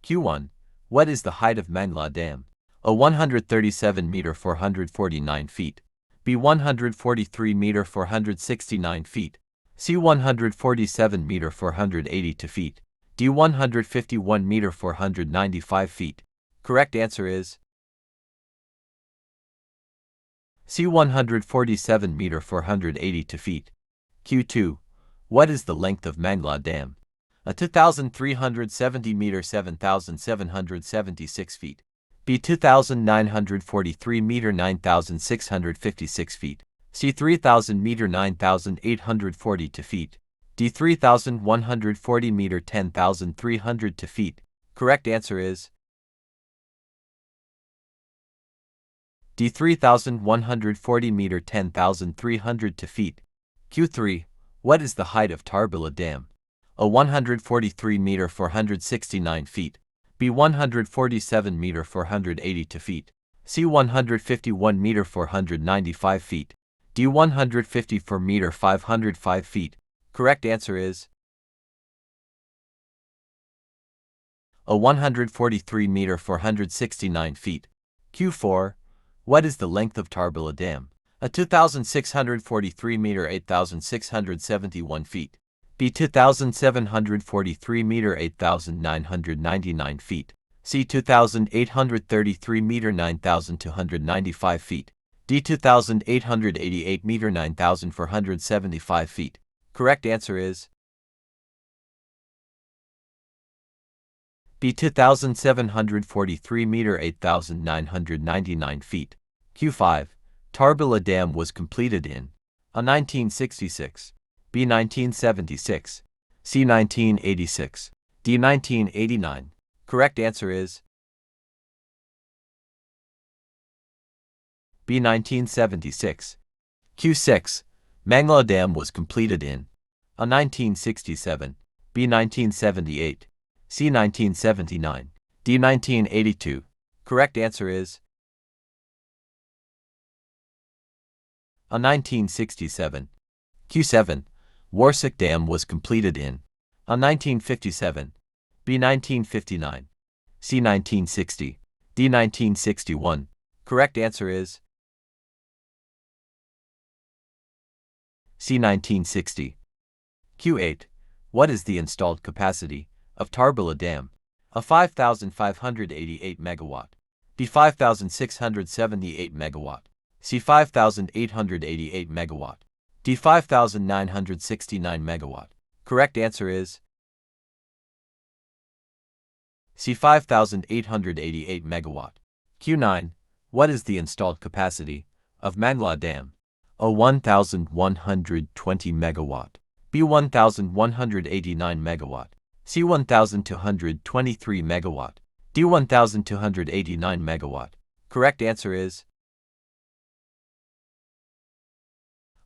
Q1. What is the height of Mangla Dam? A. 137 meter 449 feet. B. 143 meter 469 feet. C. 147 meter 482 feet. D. 151 meter 495 feet. Correct answer is C. 147 meter 482 feet. Q2. What is the length of Mangla Dam? A. 2,370 meter 7,776 feet. B. 2,943 meter 9,656 feet. C. 3,000 meter 9,842 feet. D. 3,140 meter 10,302 feet. Correct answer is D. 3,140 meter 10,302 feet. Q3. What is the height of Tarbela Dam? A. 143 meter 469 feet. B. 147 meter 482 feet. C. 151 meter 495 feet. D. 154 meter 505 feet. Correct answer is A. 143 meter 469 feet. Q4. What is the length of Tarbela Dam? A. 2,643 meter 8,671 feet. B. 2,743 meter 8,999 feet. C. 2,833 meter 9,295 feet. D. 2,888 meter 9,475 feet. Correct answer is B. 2,743 meter 8,999 feet. Q5. Tarbela Dam was completed in A. 1966. B. 1976. C. 1986. D. 1989. Correct answer is B. 1976. Q6. Mangla Dam was completed in A. 1967. B. 1978. C. 1979. D. 1982. Correct answer is A. 1967. Q7. Warsak Dam was completed in A. 1957. B. 1959. C. 1960. D. 1961. Correct answer is C. 1960. Q8. What is the installed capacity of Tarbela Dam? A. 5,588 megawatt. B. 5,678 megawatt. C. 5,888 megawatt. D. 5,969 megawatt. Correct answer is C. 5,888 megawatt. Q9. What is the installed capacity of Mangla Dam? A. 1,120 megawatt. B. 1,189 megawatt. C. 1,223 megawatt. D. 1,289 megawatt. Correct answer is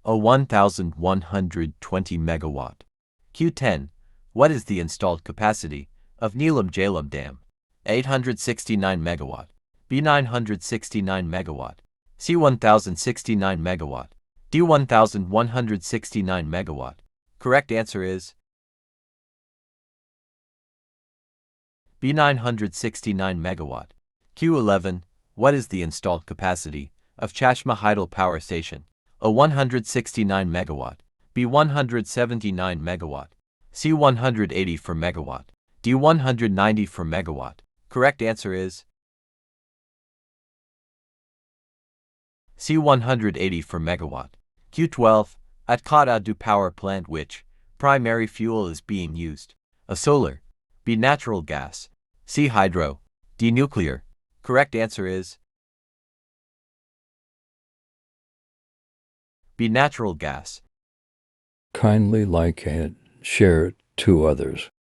A. 1,120 megawatt. Q10. What is the installed capacity of Neelam Jhelum Dam? 869 megawatt. B. 969 megawatt. C. 1,069 megawatt. D. 1,169 megawatt. Correct answer is B. 969 megawatt. Q11. What is the installed capacity of Chashma Hydel Power Station? A. 169 megawatt. B. 179 megawatt. C. 180 for megawatt. D. 190 for megawatt. Correct answer is C. 180 for megawatt. Q12. At Addu power plant, which primary fuel is being used? A. Solar. B. Natural gas. C. Hydro. D. Nuclear. Correct answer is B. Natural gas. Kindly like and share it to others.